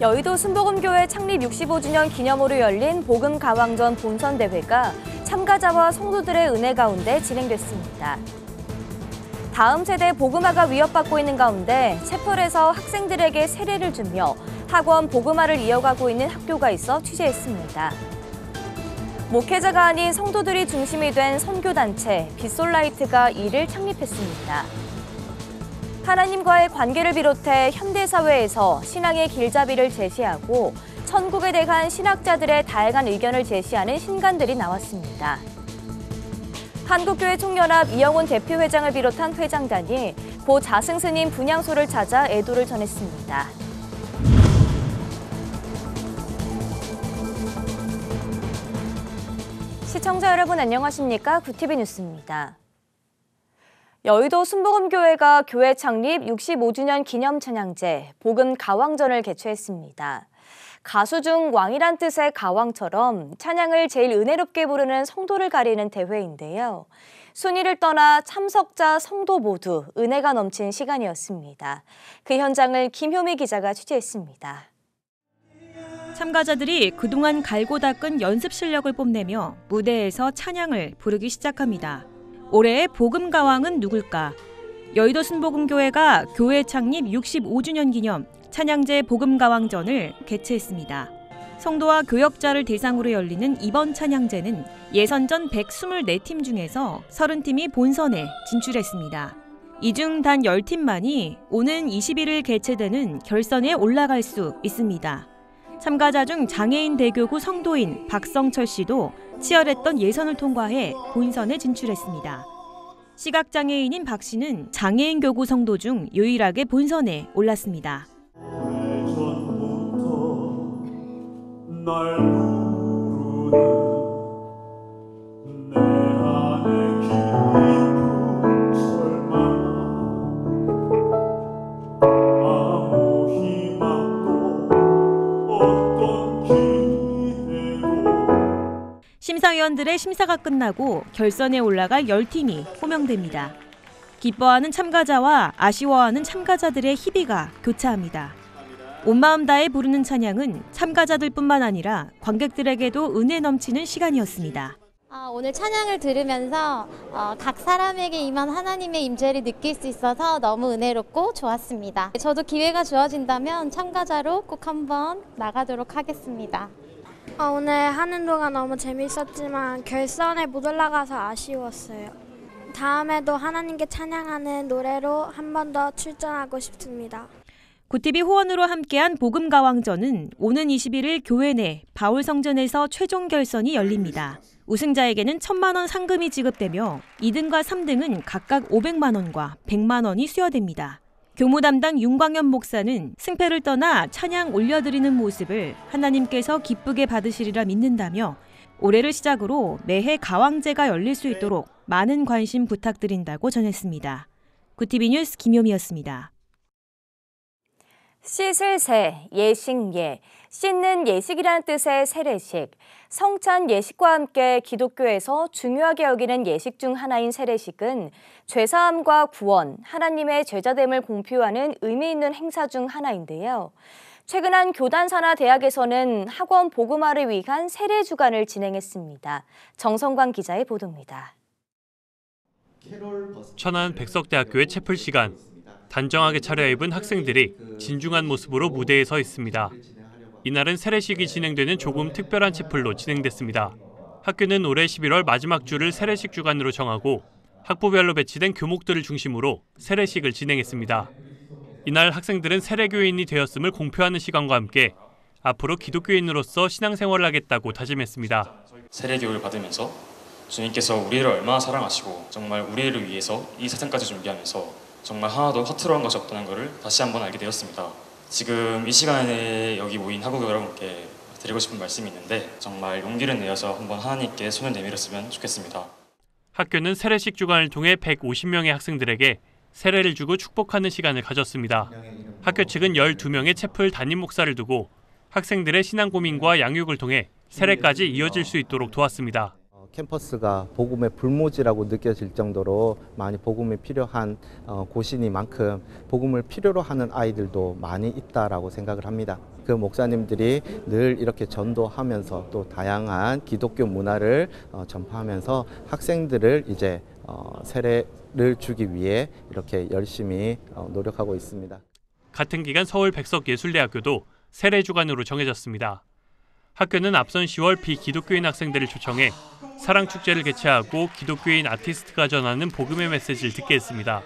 여의도 순복음교회 창립 65주년 기념으로 열린 복음가왕전 본선대회가 참가자와 성도들의 은혜 가운데 진행됐습니다. 다음 세대 복음화가 위협받고 있는 가운데 채플에서 학생들에게 세례를 주며 학원 복음화를 이어가고 있는 학교가 있어 취재했습니다. 목회자가 아닌 성도들이 중심이 된 선교단체 빗솔라이트가 이를 창립했습니다. 하나님과의 관계를 비롯해 현대사회에서 신앙의 길잡이를 제시하고 천국에 대한 신학자들의 다양한 의견을 제시하는 신간들이 나왔습니다. 한국교회 총연합 이영훈 대표회장을 비롯한 회장단이 고 자승스님 분향소를 찾아 애도를 전했습니다. 시청자 여러분 안녕하십니까? 구티비 뉴스입니다. 여의도 순복음교회가 교회 창립 65주년 기념 찬양제 복음 가왕전을 개최했습니다. 가수 중 왕이란 뜻의 가왕처럼 찬양을 제일 은혜롭게 부르는 성도를 가리는 대회인데요. 순위를 떠나 참석자 성도 모두 은혜가 넘친 시간이었습니다. 그 현장을 김효미 기자가 취재했습니다. 참가자들이 그동안 갈고 닦은 연습 실력을 뽐내며 무대에서 찬양을 부르기 시작합니다. 올해의 복음가왕은 누굴까? 여의도 순복음교회가 교회 창립 65주년 기념 찬양제 복음가왕전을 개최했습니다. 성도와 교역자를 대상으로 열리는 이번 찬양제는 예선전 124팀 중에서 30팀이 본선에 진출했습니다. 이 중 단 10팀만이 오는 21일 개최되는 결선에 올라갈 수 있습니다. 참가자 중 장애인 대교구 성도인 박성철 씨도 치열했던 예선을 통과해 본선에 진출했습니다. 시각장애인인 박 씨는 장애인 교구 성도 중 유일하게 본선에 올랐습니다. 심사위원들의 심사가 끝나고 결선에 올라갈 10팀이 호명됩니다. 기뻐하는 참가자와 아쉬워하는 참가자들의 희비가 교차합니다. 온 마음 다해 부르는 찬양은 참가자들뿐만 아니라 관객들에게도 은혜 넘치는 시간이었습니다. 오늘 찬양을 들으면서 각 사람에게 임한 하나님의 임재를 느낄 수 있어서 너무 은혜롭고 좋았습니다. 저도 기회가 주어진다면 참가자로 꼭 한번 나가도록 하겠습니다. 오늘 하는 동안 너무 재밌었지만 결선에 못 올라가서 아쉬웠어요. 다음에도 하나님께 찬양하는 노래로 한 번 더 출전하고 싶습니다. 구티비 호원으로 함께한 복음가왕전은 오는 21일 교회 내 바울성전에서 최종 결선이 열립니다. 우승자에게는 1,000만 원 상금이 지급되며 2등과 3등은 각각 500만 원과 100만 원이 수여됩니다. 교무 담당 윤광현 목사는 승패를 떠나 찬양 올려드리는 모습을 하나님께서 기쁘게 받으시리라 믿는다며 올해를 시작으로 매해 가왕제가 열릴 수 있도록 많은 관심 부탁드린다고 전했습니다. 구티비 뉴스 김효미였습니다. 씻을 새, 예식예, 씻는 예식이라는 뜻의 세례식. 성찬 예식과 함께 기독교에서 중요하게 여기는 예식 중 하나인 세례식은 죄사함과 구원, 하나님의 제자됨을 공표하는 의미 있는 행사 중 하나인데요. 최근 한 교단사나 대학에서는 학원 복음화를 위한 세례 주간을 진행했습니다. 정성광 기자의 보도입니다. 천안 백석대학교의 채플 시간. 단정하게 차려입은 학생들이 진중한 모습으로 무대에 서 있습니다. 이날은 세례식이 진행되는 조금 특별한 채플로 진행됐습니다. 학교는 올해 11월 마지막 주를 세례식 주간으로 정하고 학부별로 배치된 교목들을 중심으로 세례식을 진행했습니다. 이날 학생들은 세례교인이 되었음을 공표하는 시간과 함께 앞으로 기독교인으로서 신앙생활을 하겠다고 다짐했습니다. 세례교육을 받으면서 주님께서 우리를 얼마나 사랑하시고 정말 우리를 위해서 이 세상까지 준비하면서 정말 하나도 허투루한 것이 없다는 것을 다시 한번 알게 되었습니다. 지금 이 시간에 여기 모인 학우교 여러분께 드리고 싶은 말씀이 있는데 정말 용기를 내어서 한번 하나님께 손을 내밀었으면 좋겠습니다. 학교는 세례식 주간을 통해 150명의 학생들에게 세례를 주고 축복하는 시간을 가졌습니다. 학교 측은 12명의 채플 담임 목사를 두고 학생들의 신앙 고민과 양육을 통해 세례까지 이어질 수 있도록 도왔습니다. 캠퍼스가 복음의 불모지라고 느껴질 정도로 많이 복음이 필요한 곳이니만큼 복음을 필요로 하는 아이들도 많이 있다라고 생각을 합니다. 그 목사님들이 늘 이렇게 전도하면서 또 다양한 기독교 문화를 전파하면서 학생들을 이제 세례를 주기 위해 이렇게 열심히 노력하고 있습니다. 같은 기간 서울 백석예술대학교도 세례 주간으로 정해졌습니다. 학교는 앞선 10월 비기독교인 학생들을 초청해 사랑축제를 개최하고 기독교인 아티스트가 전하는 복음의 메시지를 듣게 했습니다.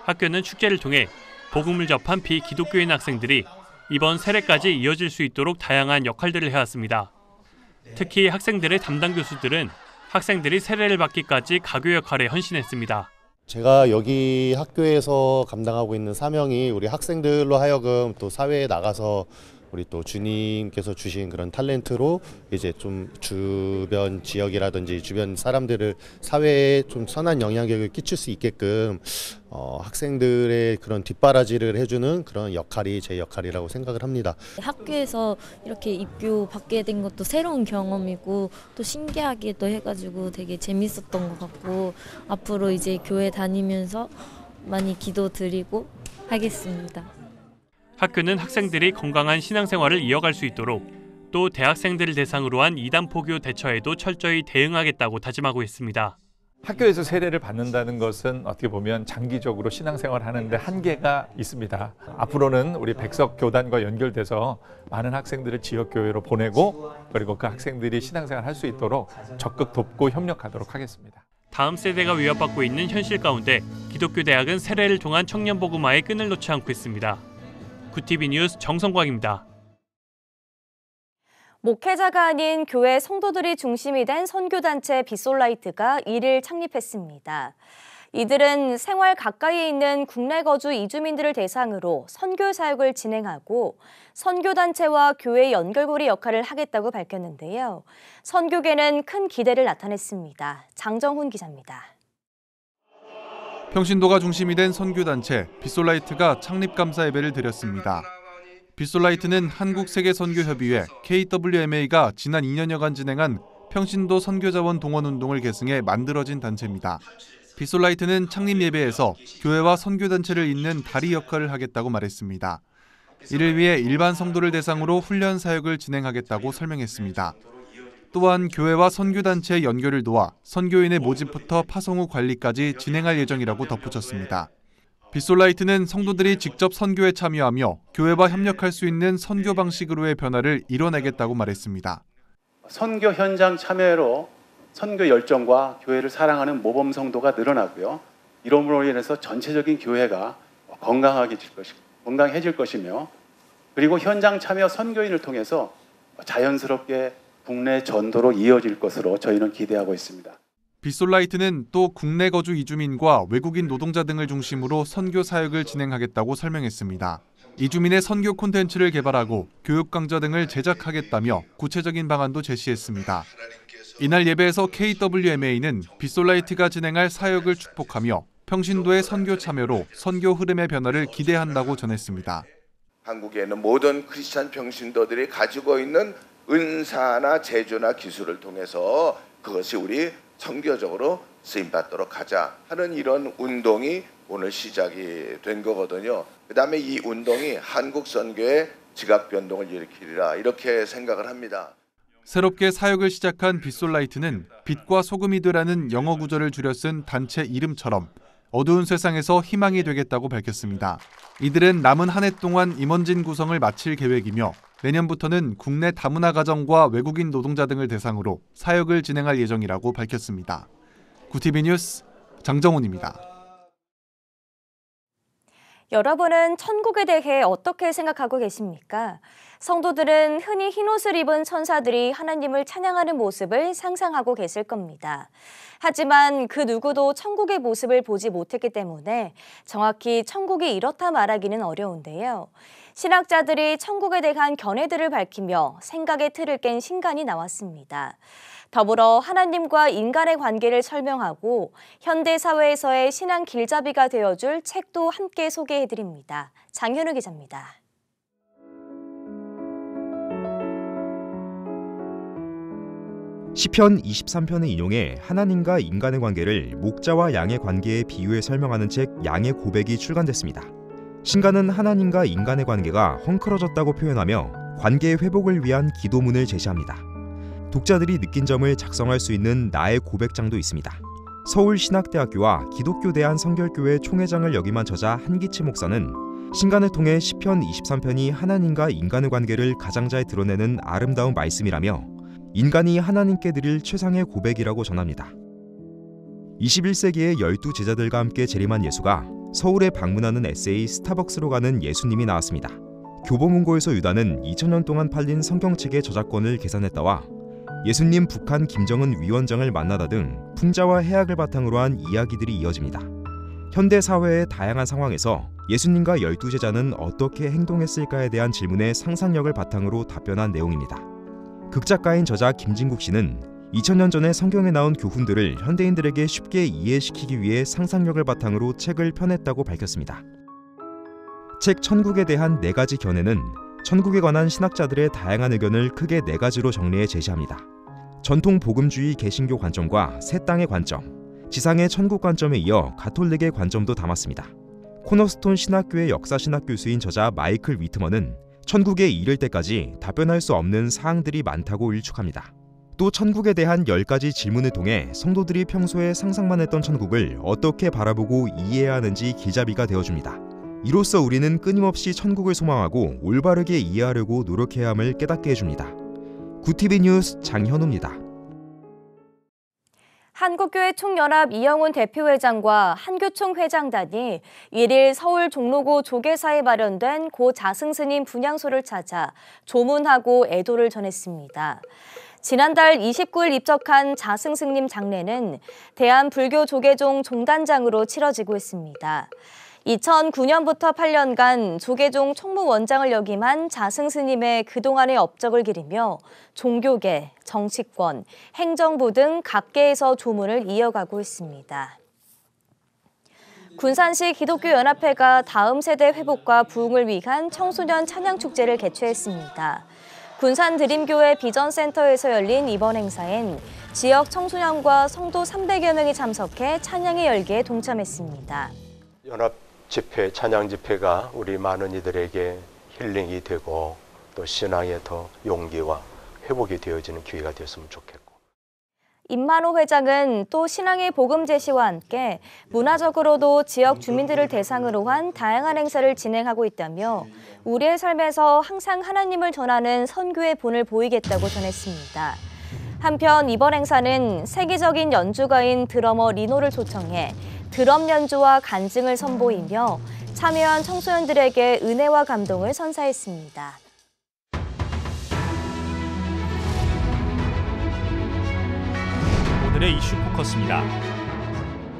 학교는 축제를 통해 복음을 접한 비기독교인 학생들이 이번 세례까지 이어질 수 있도록 다양한 역할들을 해왔습니다. 특히 학생들의 담당 교수들은 학생들이 세례를 받기까지 가교 역할에 헌신했습니다. 제가 여기 학교에서 감당하고 있는 사명이 우리 학생들로 하여금 또 사회에 나가서 우리 또 주님께서 주신 그런 탤런트로 이제 좀 주변 지역이라든지 주변 사람들을 사회에 좀 선한 영향력을 끼칠 수 있게끔 학생들의 그런 뒷바라지를 해주는 그런 역할이 제 역할이라고 생각을 합니다. 학교에서 이렇게 입교 받게 된 것도 새로운 경험이고 또 신기하기도 해가지고 되게 재밌었던 것 같고 앞으로 이제 교회 다니면서 많이 기도 드리고 하겠습니다. 학교는 학생들이 건강한 신앙생활을 이어갈 수 있도록 또 대학생들을 대상으로 한 이단포교 대처에도 철저히 대응하겠다고 다짐하고 있습니다. 학교에서 세례를 받는다는 것은 어떻게 보면 장기적으로 신앙생활을 하는데 한계가 있습니다. 앞으로는 우리 백석교단과 연결돼서 많은 학생들을 지역교회로 보내고 그리고 그 학생들이 신앙생활을 할 수 있도록 적극 돕고 협력하도록 하겠습니다. 다음 세대가 위협받고 있는 현실 가운데 기독교 대학은 세례를 통한 청년 복음화에 끈을 놓지 않고 있습니다. 구티비 뉴스 정성광입니다. 목회자가 아닌 교회 성도들이 중심이 된 선교단체 빗솔라이트가 1일 창립했습니다. 이들은 생활 가까이에 있는 국내 거주 이주민들을 대상으로 선교 사역을 진행하고 선교단체와 교회 연결고리 역할을 하겠다고 밝혔는데요. 선교계는 큰 기대를 나타냈습니다. 장정훈 기자입니다. 평신도가 중심이 된 선교단체 빗솔라이트가 창립감사 예배를 드렸습니다. 빗솔라이트는 한국세계선교협의회 KWMA가 지난 2년여간 진행한 평신도 선교자원 동원운동을 계승해 만들어진 단체입니다. 빗솔라이트는 창립 예배에서 교회와 선교단체를 잇는 다리 역할을 하겠다고 말했습니다. 이를 위해 일반 성도를 대상으로 훈련 사역을 진행하겠다고 설명했습니다. 또한 교회와 선교단체의 연결을 도와 선교인의 모집부터 파송 후 관리까지 진행할 예정이라고 덧붙였습니다. 빗솔라이트는 성도들이 직접 선교에 참여하며 교회와 협력할 수 있는 선교 방식으로의 변화를 이뤄내겠다고 말했습니다. 선교 현장 참여로 선교 열정과 교회를 사랑하는 모범 성도가 늘어나고요. 이러므로 인해서 전체적인 교회가 건강해질 것이며 그리고 현장 참여 선교인을 통해서 자연스럽게 국내 전도로 이어질 것으로 저희는 기대하고 있습니다. 빗솔라이트는 또 국내 거주 이주민과 외국인 노동자 등을 중심으로 선교 사역을 진행하겠다고 설명했습니다. 이주민의 선교 콘텐츠를 개발하고 교육 강좌 등을 제작하겠다며 구체적인 방안도 제시했습니다. 이날 예배에서 KWMA는 빗솔라이트가 진행할 사역을 축복하며 평신도의 선교 참여로 선교 흐름의 변화를 기대한다고 전했습니다. 한국에는 모든 크리스찬 평신도들이 가지고 있는 은사나 재주나 기술을 통해서 그것이 우리 선교적으로 쓰임받도록 하자 하는 이런 운동이 오늘 시작이 된 거거든요. 그다음에 이 운동이 한국 선교의 지각 변동을 일으키리라 이렇게 생각을 합니다. 새롭게 사역을 시작한 빗솔라이트는 빛과 소금이 되라는 영어 구절을 줄여 쓴 단체 이름처럼 어두운 세상에서 희망이 되겠다고 밝혔습니다. 이들은 남은 한 해 동안 임원진 구성을 마칠 계획이며 내년부터는 국내 다문화 가정과 외국인 노동자 등을 대상으로 사역을 진행할 예정이라고 밝혔습니다. 구티비 뉴스 장정훈입니다. 여러분은 천국에 대해 어떻게 생각하고 계십니까? 성도들은 흔히 흰옷을 입은 천사들이 하나님을 찬양하는 모습을 상상하고 계실 겁니다. 하지만 그 누구도 천국의 모습을 보지 못했기 때문에 정확히 천국이 이렇다 말하기는 어려운데요. 신학자들이 천국에 대한 견해들을 밝히며 생각의 틀을 깬 신간이 나왔습니다. 더불어 하나님과 인간의 관계를 설명하고 현대 사회에서의 신앙 길잡이가 되어줄 책도 함께 소개해드립니다. 장현우 기자입니다. 시편 23편을 인용해 하나님과 인간의 관계를 목자와 양의 관계에 비유해 설명하는 책 양의 고백이 출간됐습니다. 신가는 하나님과 인간의 관계가 헝클어졌다고 표현하며 관계의 회복을 위한 기도문을 제시합니다. 독자들이 느낀 점을 작성할 수 있는 나의 고백장도 있습니다. 서울신학대학교와 기독교대한 성결교회 총회장을 역임한 저자 한기치 목사는 신간을 통해 시편 23편이 하나님과 인간의 관계를 가장 잘 드러내는 아름다운 말씀이라며 인간이 하나님께 드릴 최상의 고백이라고 전합니다. 21세기의 12제자들과 함께 재림한 예수가 서울에 방문하는 에세이 스타벅스로 가는 예수님이 나왔습니다. 교보문고에서 유다는 2000년 동안 팔린 성경책의 저작권을 계산했다와 예수님 북한 김정은 위원장을 만나다 등 풍자와 해악을 바탕으로 한 이야기들이 이어집니다. 현대 사회의 다양한 상황에서 예수님과 12제자는 어떻게 행동했을까에 대한 질문에 상상력을 바탕으로 답변한 내용입니다. 극작가인 저자 김진국 씨는 2000년 전에 성경에 나온 교훈들을 현대인들에게 쉽게 이해시키기 위해 상상력을 바탕으로 책을 펴냈다고 밝혔습니다. 책 천국에 대한 4가지 견해는 천국에 관한 신학자들의 다양한 의견을 크게 4가지로 정리해 제시합니다. 전통 복음주의 개신교 관점과 새 땅의 관점, 지상의 천국 관점에 이어 가톨릭의 관점도 담았습니다. 코너스톤 신학교의 역사신학 교수인 저자 마이클 위트먼은 천국에 이를 때까지 답변할 수 없는 사항들이 많다고 일축합니다. 또 천국에 대한 10가지 질문을 통해 성도들이 평소에 상상만 했던 천국을 어떻게 바라보고 이해해야 하는지 길잡이가 되어줍니다. 이로써 우리는 끊임없이 천국을 소망하고 올바르게 이해하려고 노력해야 함을 깨닫게 해줍니다. 구TV 뉴스 장현우입니다. 한국교회 총연합 이영훈 대표회장과 한교총 회장단이 1일 서울 종로구 조계사에 마련된 고 자승스님 분향소를 찾아 조문하고 애도를 전했습니다. 지난달 29일 입적한 자승스님 장례는 대한불교조계종 종단장으로 치러지고 있습니다. 2009년부터 8년간 조계종 총무원장을 역임한 자승스님의 그동안의 업적을 기리며 종교계, 정치권, 행정부 등 각계에서 조문을 이어가고 있습니다. 군산시 기독교연합회가 다음 세대 회복과 부흥을 위한 청소년 찬양축제를 개최했습니다. 군산 드림교회 비전센터에서 열린 이번 행사엔 지역 청소년과 성도 300여 명이 참석해 찬양의 열기에 동참했습니다. 연합 집회, 찬양 집회가 우리 많은 이들에게 힐링이 되고 또 신앙의 더 용기와 회복이 되어지는 기회가 되었으면 좋겠고. 임만호 회장은 또 신앙의 복음 제시와 함께 문화적으로도 지역 주민들을 대상으로 한 다양한 행사를 진행하고 있다며 우리의 삶에서 항상 하나님을 전하는 선교의 본을 보이겠다고 전했습니다. 한편 이번 행사는 세계적인 연주가인 드러머 리노를 초청해 드럼 연주와 간증을 선보이며 참여한 청소년들에게 은혜와 감동을 선사했습니다. 오늘의 이슈 포커스입니다.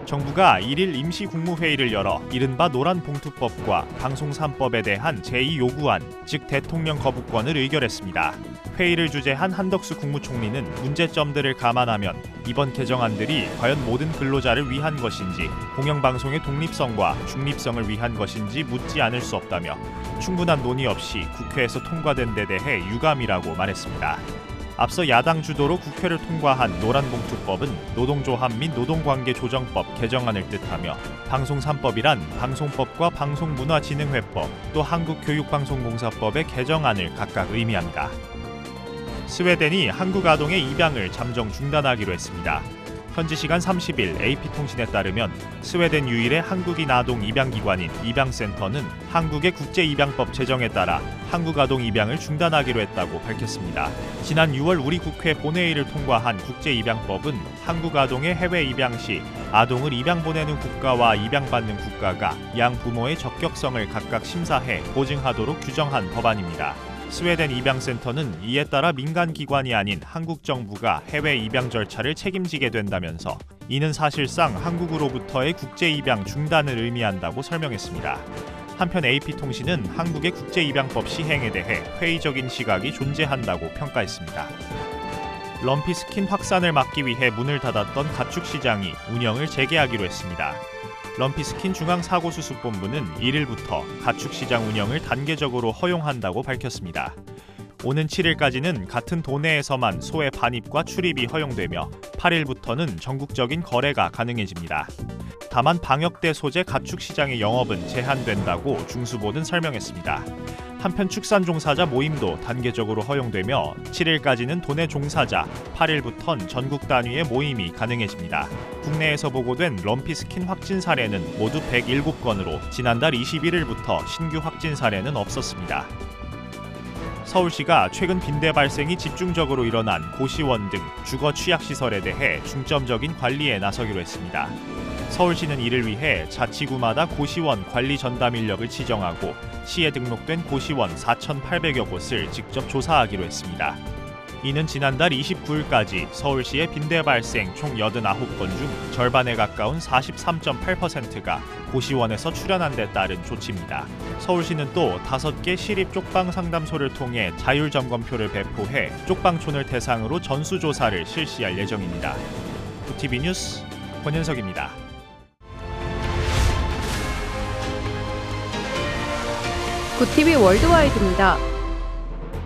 정부가 1일 임시국무회의를 열어 이른바 노란봉투법과 방송 3법에 대한 제2요구안, 즉 대통령 거부권을 의결했습니다. 회의를 주재한 한덕수 국무총리는 문제점들을 감안하면 이번 개정안들이 과연 모든 근로자를 위한 것인지, 공영방송의 독립성과 중립성을 위한 것인지 묻지 않을 수 없다며 충분한 논의 없이 국회에서 통과된 데 대해 유감이라고 말했습니다. 앞서 야당 주도로 국회를 통과한 노란봉투법은 노동조합 및 노동관계조정법 개정안을 뜻하며 방송 3법이란 방송법과 방송문화진흥회법, 또 한국교육방송공사법의 개정안을 각각 의미합니다. 스웨덴이 한국 아동의 입양을 잠정 중단하기로 했습니다. 현지 시간 30일 AP통신에 따르면 스웨덴 유일의 한국인 아동 입양기관인 입양센터는 한국의 국제입양법 제정에 따라 한국 아동 입양을 중단하기로 했다고 밝혔습니다. 지난 6월 우리 국회 본회의를 통과한 국제입양법은 한국 아동의 해외 입양 시 아동을 입양 보내는 국가와 입양받는 국가가 양 부모의 적격성을 각각 심사해 보증하도록 규정한 법안입니다. 스웨덴 입양센터는 이에 따라 민간기관이 아닌 한국 정부가 해외 입양 절차를 책임지게 된다면서 이는 사실상 한국으로부터의 국제입양 중단을 의미한다고 설명했습니다. 한편 AP통신은 한국의 국제입양법 시행에 대해 회의적인 시각이 존재한다고 평가했습니다. 럼피스킨 확산을 막기 위해 문을 닫았던 가축시장이 운영을 재개하기로 했습니다. 럼피스킨 중앙사고수습본부는 1일부터 가축시장 운영을 단계적으로 허용한다고 밝혔습니다. 오는 7일까지는 같은 도내에서만 소의 반입과 출입이 허용되며 8일부터는 전국적인 거래가 가능해집니다. 다만 방역대 소재 가축 시장의 영업은 제한된다고 중수본은 설명했습니다. 한편 축산 종사자 모임도 단계적으로 허용되며 7일까지는 도내 종사자, 8일부턴 전국 단위의 모임이 가능해집니다. 국내에서 보고된 럼피스킨 확진 사례는 모두 107건으로 지난달 21일부터 신규 확진 사례는 없었습니다. 서울시가 최근 빈대 발생이 집중적으로 일어난 고시원 등 주거 취약시설에 대해 중점적인 관리에 나서기로 했습니다. 서울시는 이를 위해 자치구마다 고시원 관리 전담 인력을 지정하고 시에 등록된 고시원 4,800여 곳을 직접 조사하기로 했습니다. 이는 지난달 29일까지 서울시의 빈대 발생 총 89건 중 절반에 가까운 43.8%가 고시원에서 출현한 데 따른 조치입니다. 서울시는 또 5개 시립 쪽방 상담소를 통해 자율 점검표를 배포해 쪽방촌을 대상으로 전수조사를 실시할 예정입니다. 구티비 뉴스 권현석입니다. 구티비 월드와이드입니다.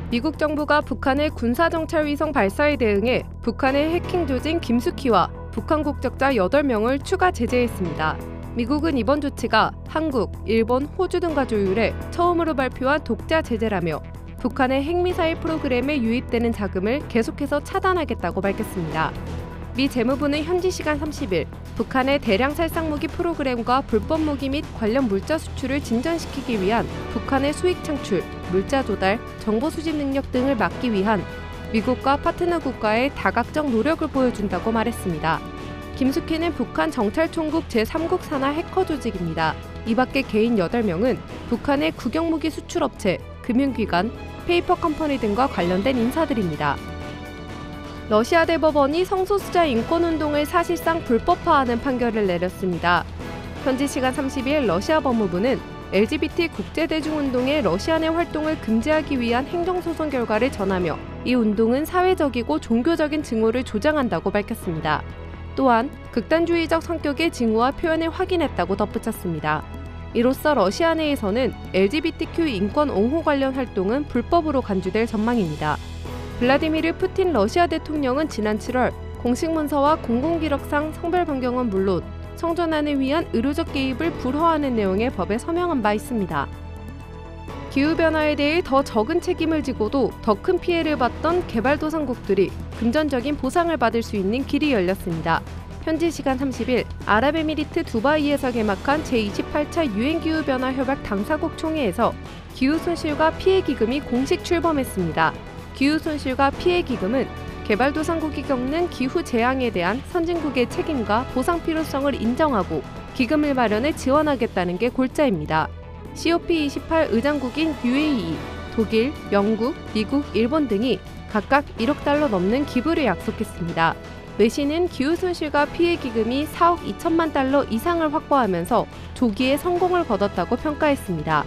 미국 정부가 북한의 군사정찰위성 발사에 대응해 북한의 해킹 조진 김숙희와 북한 국적자 8명을 추가 제재했습니다. 미국은 이번 조치가 한국, 일본, 호주 등과 조율해 처음으로 발표한 독자 제재라며 북한의 핵미사일 프로그램에 유입되는 자금을 계속해서 차단하겠다고 밝혔습니다. 미 재무부는 현지 시간 30일 북한의 대량 살상무기 프로그램과 불법 무기 및 관련 물자 수출을 진전시키기 위한 북한의 수익 창출, 물자 조달, 정보 수집 능력 등을 막기 위한 미국과 파트너 국가의 다각적 노력을 보여준다고 말했습니다. 김숙희는 북한 정찰총국 제3국 산하 해커 조직입니다. 이 밖에 개인 8명은 북한의 국영무기 수출업체, 금융기관, 페이퍼 컴퍼니 등과 관련된 인사들입니다. 러시아 대법원이 성소수자 인권운동을 사실상 불법화하는 판결을 내렸습니다. 현지 시간 30일 러시아 법무부는 LGBT 국제대중운동의 러시아 내 활동을 금지하기 위한 행정소송 결과를 전하며 이 운동은 사회적이고 종교적인 징후를 조장한다고 밝혔습니다. 또한 극단주의적 성격의 징후와 표현을 확인했다고 덧붙였습니다. 이로써 러시아 내에서는 LGBTQ 인권 옹호 관련 활동은 불법으로 간주될 전망입니다. 블라디미르 푸틴 러시아 대통령은 지난 7월 공식 문서와 공공기록상 성별 변경은 물론 성전환을 위한 의료적 개입을 불허하는 내용의 법에 서명한 바 있습니다. 기후변화에 대해 더 적은 책임을 지고도 더 큰 피해를 봤던 개발도상국들이 금전적인 보상을 받을 수 있는 길이 열렸습니다. 현지 시간 30일 아랍에미리트 두바이에서 개막한 제28차 유엔기후변화 협약 당사국 총회에서 기후손실과 피해기금이 공식 출범했습니다. 기후손실과 피해기금은 개발도상국이 겪는 기후 재앙에 대한 선진국의 책임과 보상 필요성을 인정하고 기금을 마련해 지원하겠다는 게 골자입니다. COP28 의장국인 UAE, 독일, 영국, 미국, 일본 등이 각각 1억 달러 넘는 기부를 약속했습니다. 외신은 기후손실과 피해기금이 4억 2천만 달러 이상을 확보하면서 조기에 성공을 거뒀다고 평가했습니다.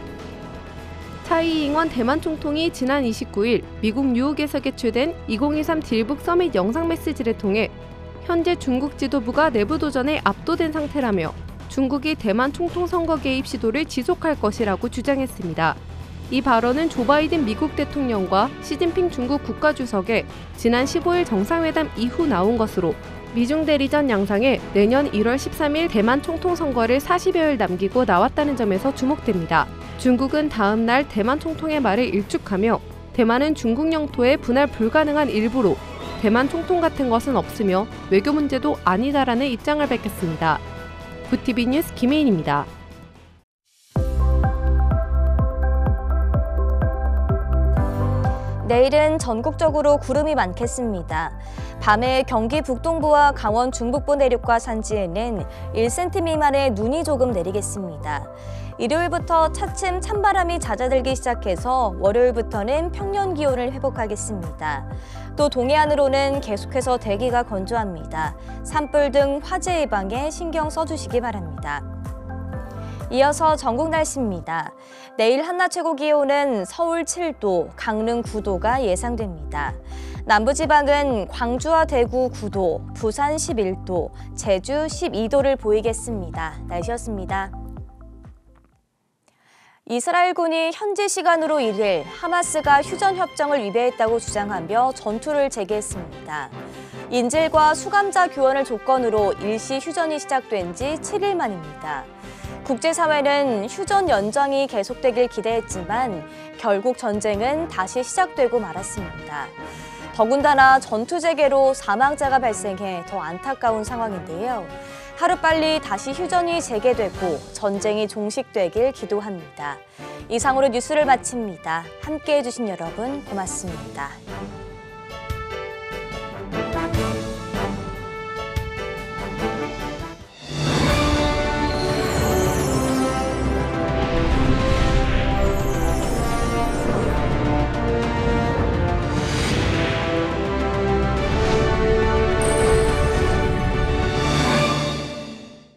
차이 잉원 대만 총통이 지난 29일 미국 뉴욕에서 개최된 2023 딜북 서밋 영상 메시지를 통해 현재 중국 지도부가 내부 도전에 압도된 상태라며 중국이 대만 총통 선거 개입 시도를 지속할 것이라고 주장했습니다. 이 발언은 조 바이든 미국 대통령과 시진핑 중국 국가주석의 지난 15일 정상회담 이후 나온 것으로 미중 대리전 양상에 내년 1월 13일 대만 총통 선거를 40여일 남기고 나왔다는 점에서 주목됩니다. 중국은 다음 날 대만 총통의 말을 일축하며 대만은 중국 영토에 분할 불가능한 일부로 대만 총통 같은 것은 없으며 외교 문제도 아니다라는 입장을 밝혔습니다. 구티비 뉴스 김혜인입니다. 내일은 전국적으로 구름이 많겠습니다. 밤에 경기 북동부와 강원 중북부 내륙과 산지에는 1cm 미만의 눈이 조금 내리겠습니다. 일요일부터 차츰 찬바람이 잦아들기 시작해서 월요일부터는 평년 기온을 회복하겠습니다. 또 동해안으로는 계속해서 대기가 건조합니다. 산불 등 화재 예방에 신경 써주시기 바랍니다. 이어서 전국 날씨입니다. 내일 한낮 최고 기온은 서울 7도, 강릉 9도가 예상됩니다. 남부지방은 광주와 대구 9도, 부산 11도, 제주 12도를 보이겠습니다. 날씨였습니다. 이스라엘군이 현지 시간으로 1일 하마스가 휴전 협정을 위배했다고 주장하며 전투를 재개했습니다. 인질과 수감자 교환을 조건으로 일시 휴전이 시작된 지 7일 만입니다. 국제사회는 휴전 연장이 계속되길 기대했지만 결국 전쟁은 다시 시작되고 말았습니다. 더군다나 전투 재개로 사망자가 발생해 더 안타까운 상황인데요. 하루빨리 다시 휴전이 재개되고 전쟁이 종식되길 기도합니다. 이상으로 뉴스를 마칩니다. 함께해 주신 여러분 고맙습니다.